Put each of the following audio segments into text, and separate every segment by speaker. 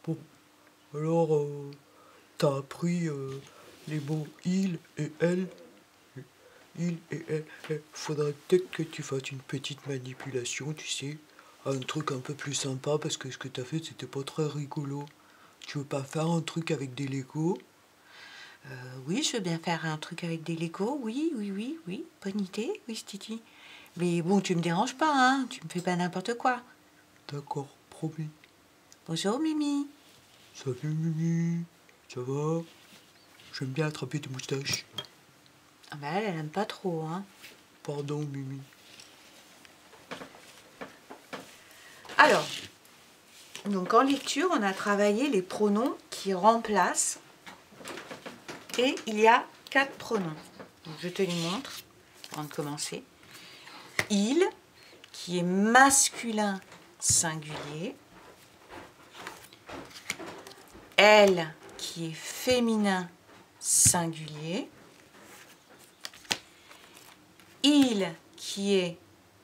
Speaker 1: Bon, alors, t'as appris les mots il et elle. Il et elle. Faudrait peut-être que tu fasses une petite manipulation, tu sais. Un truc un peu plus sympa parce que ce que t'as fait, c'était pas très rigolo. Tu veux pas faire un truc avec des Legos?
Speaker 2: Oui, je veux bien faire un truc avec des Legos. Oui, oui, oui, oui. Bonne idée, oui, Titi. Mais bon, tu me déranges pas, hein. Tu me fais pas n'importe quoi.
Speaker 1: D'accord, promis.
Speaker 2: Bonjour, Mimi.
Speaker 1: Salut Mimi, ça va? J'aime bien attraper tes moustaches.
Speaker 2: Ah bah elle aime pas trop, hein.
Speaker 1: Pardon Mimi.
Speaker 2: Alors, donc en lecture, on a travaillé les pronoms qui remplacent. Et il y a 4 pronoms. Donc, je te les montre avant de commencer. Il, qui est masculin singulier. Elle, qui est féminin singulier. Il, qui est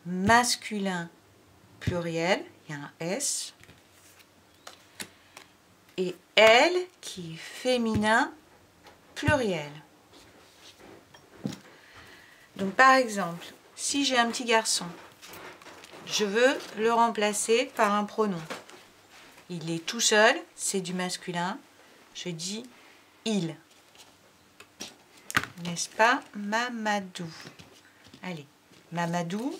Speaker 2: masculin pluriel, il y a un S. Et elle, qui est féminin pluriel. Donc par exemple, si j'ai un petit garçon, je veux le remplacer par un pronom. Il est tout seul, c'est du masculin. Je dis il. N'est-ce pas, Mamadou? Allez, Mamadou,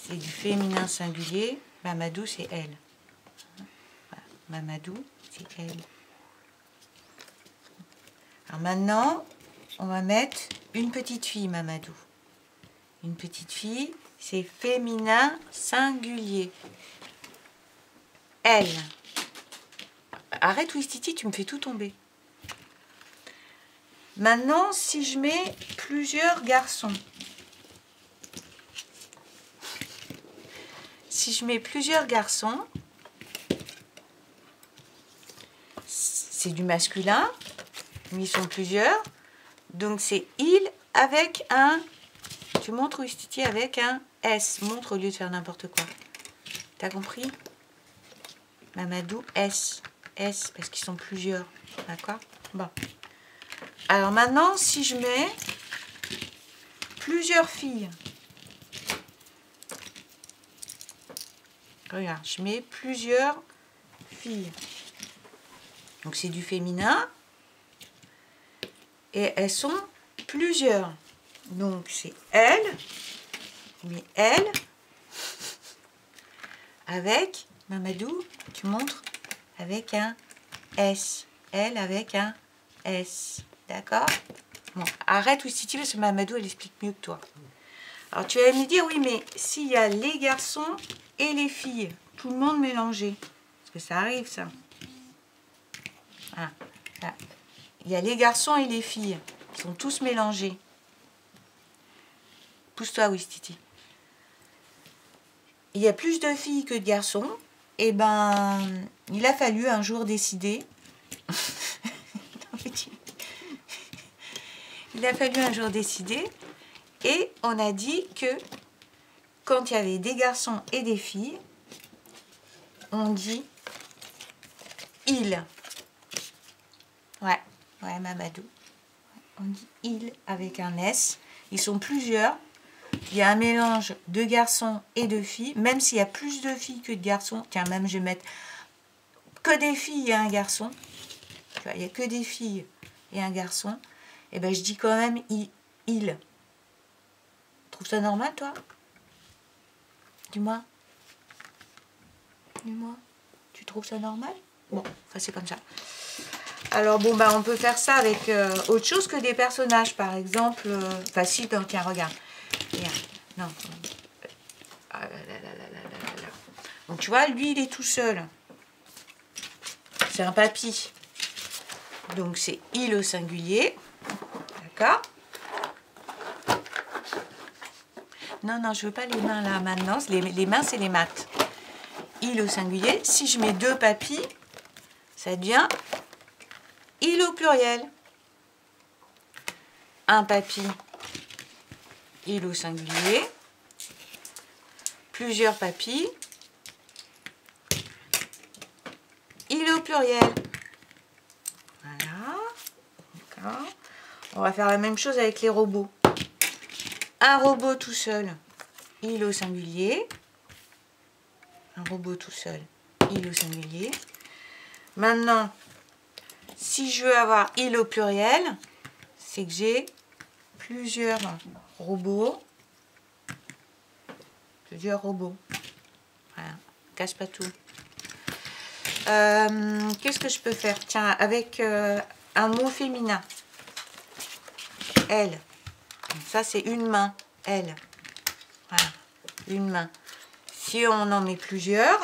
Speaker 2: c'est du féminin singulier. Mamadou, c'est elle. Voilà. Mamadou, c'est elle. Alors maintenant, on va mettre une petite fille, Mamadou. Une petite fille, c'est féminin singulier. Elle. Arrête, Wistiti, tu me fais tout tomber. Maintenant, si je mets plusieurs garçons. Si je mets plusieurs garçons, c'est du masculin, mais ils sont plusieurs. Donc c'est il avec un... Tu montres Wistiti avec un S. Montre au lieu de faire n'importe quoi. T'as compris? Mamadou, S. S, parce qu'ils sont plusieurs. D'accord? Bon. Alors maintenant, si je mets plusieurs filles. Regarde, je mets plusieurs filles. Donc c'est du féminin. Et elles sont plusieurs. Donc c'est elle. Mais elle. Avec, Mamadou, tu montres, avec un S. Elle avec un S. D'accord? Bon, arrête Wistiti parce que Mamadou, elle explique mieux que toi. Alors tu vas me dire, oui, mais s'il y a les garçons et les filles, tout le monde mélangé, parce que ça arrive, ça. Ah, là. Il y a les garçons et les filles, ils sont tous mélangés. Pousse-toi, Wistiti. Il y a plus de filles que de garçons, et ben, il a fallu un jour décider. Il a fallu un jour décider, et on a dit que quand il y avait des garçons et des filles, on dit il. Ouais, Mamadou. On dit il avec un S. Ils sont plusieurs. Il y a un mélange de garçons et de filles, même s'il y a plus de filles que de garçons. Tiens, même je vais mettre que des filles et un garçon. Tu vois, il n'y a que des filles et un garçon. Et ben je dis quand même il. Tu trouves ça normal, toi? Dis-moi. Dis-moi. Tu trouves ça normal? Bon, enfin c'est comme ça. Alors bon, bah on peut faire ça avec autre chose que des personnages, par exemple. Enfin si, tiens, regarde. Regarde. Non. Ah là là là là là là là. Donc tu vois, lui il est tout seul. C'est un papy. Donc c'est il au singulier. D'accord? Non, je veux pas les mains là maintenant. Les mains, c'est les maths. Il au singulier. Si je mets deux papys, ça devient il au pluriel. Un papy, il au singulier. Plusieurs papys, pluriel. Voilà. D'accord. On va faire la même chose avec les robots. Un robot tout seul, il au singulier. Un robot tout seul, il au singulier. Maintenant, si je veux avoir il au pluriel, c'est que j'ai plusieurs robots. Voilà, casse pas tout. Qu'est-ce que je peux faire? Tiens, avec un mot féminin. Elle. Ça, c'est une main. Elle. Voilà, une main. Si on en met plusieurs,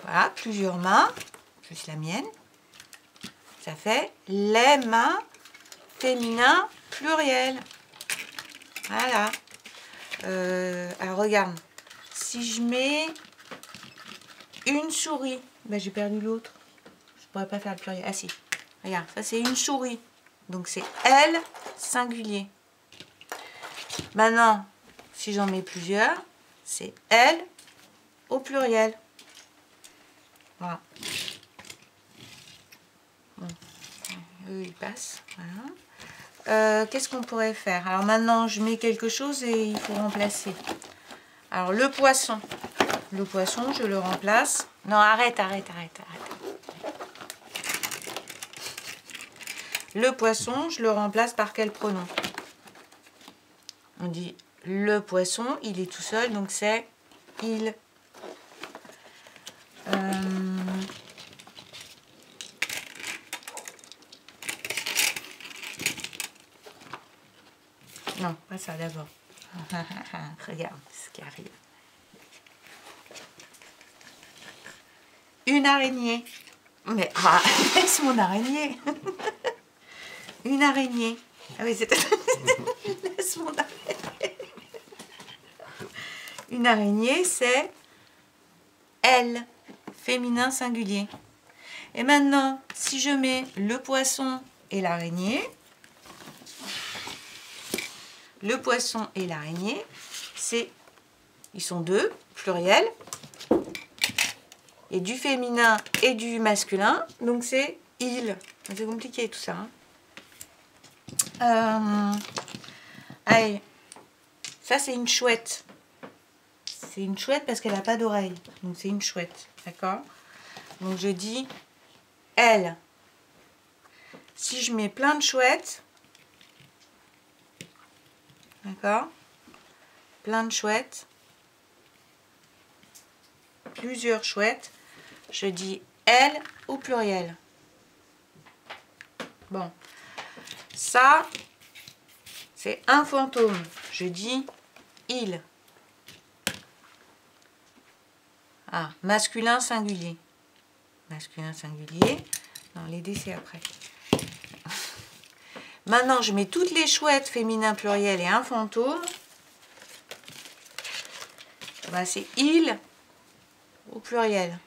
Speaker 2: voilà, plusieurs mains, plus la mienne, ça fait les mains féminin pluriel. Voilà. Alors regarde, si je mets une souris, ben j'ai perdu l'autre. Je pourrais pas faire le pluriel. Ah si, regarde, ça c'est une souris. Donc c'est elle singulier. Maintenant, si j'en mets plusieurs, c'est elle au pluriel. Voilà. Bon. Eux, ils passent. Voilà. Qu'est-ce qu'on pourrait faire? Alors maintenant, je mets quelque chose et il faut remplacer. Alors le poisson. Le poisson, je le remplace. Non, arrête. Le poisson, je le remplace par quel pronom? On dit le poisson, il est tout seul, donc c'est il. Non, pas ça d'abord. Regarde ce qui arrive. Une araignée. Mais laisse mon araignée. Une araignée. Ah oui, c'est... laisse mon araignée. Une araignée, c'est elle, féminin singulier. Et maintenant, si je mets le poisson et l'araignée, le poisson et l'araignée, c'est, ils sont deux, pluriel, et du féminin et du masculin, donc c'est il. C'est compliqué tout ça. Allez, ça c'est une chouette. C'est une chouette parce qu'elle n'a pas d'oreille, donc c'est une chouette, d'accord? Donc je dis elle. Si je mets plein de chouettes, d'accord? Plein de chouettes, plusieurs chouettes, je dis elle au pluriel. Bon, ça, c'est un fantôme. Je dis il. Ah, masculin singulier. Masculin singulier. Non, les dés, c'est après. Maintenant, je mets toutes les chouettes féminin pluriel et un fantôme. Ben, c'est il au pluriel.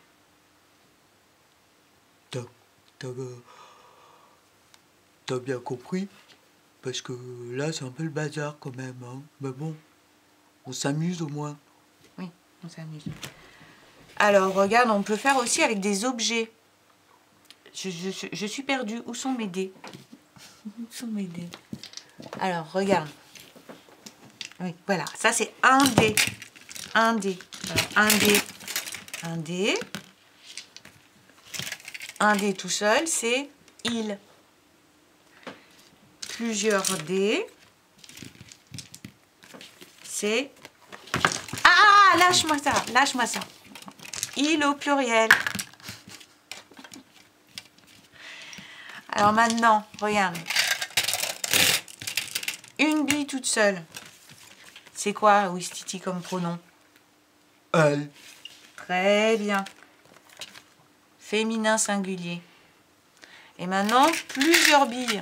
Speaker 1: T'as bien compris? Parce que là, c'est un peu le bazar quand même. Hein. Mais bon, on s'amuse au moins.
Speaker 2: Oui, on s'amuse. Alors, regarde, on peut faire aussi avec des objets. Je suis perdue. Où sont mes dés? Où sont mes dés? Alors, regarde. Oui, voilà. Ça, c'est un dé. Un dé. Alors, un dé. Un dé. Un dé tout seul, c'est il. Plusieurs dés. C'est... Ah, lâche-moi ça. Lâche-moi ça. Il au pluriel. Alors maintenant, regarde. Une bille toute seule. C'est quoi, Ouistiti, comme pronom?
Speaker 1: Elle.
Speaker 2: Très bien. Féminin singulier. Et maintenant, plusieurs billes.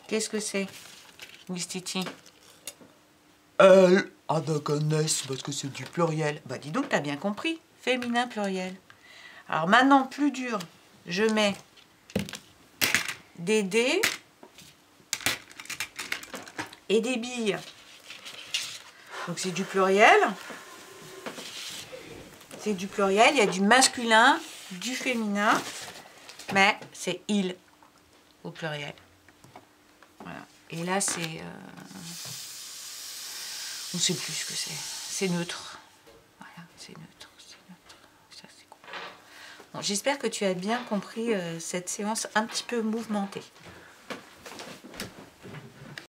Speaker 2: Qu'est-ce que c'est, Ouistiti?
Speaker 1: Elle. Ah d'accord, parce que c'est du pluriel.
Speaker 2: Bah dis donc, t'as bien compris. Féminin pluriel. Alors maintenant, plus dur. Je mets des dés et des billes. Donc c'est du pluriel. C'est du pluriel, il y a du masculin, du féminin, mais c'est il au pluriel. Voilà. Et là c'est... on ne sait plus ce que c'est. C'est neutre. Voilà, c'est neutre. Ça, c'est cool. Bon, j'espère que tu as bien compris cette séance un petit peu mouvementée.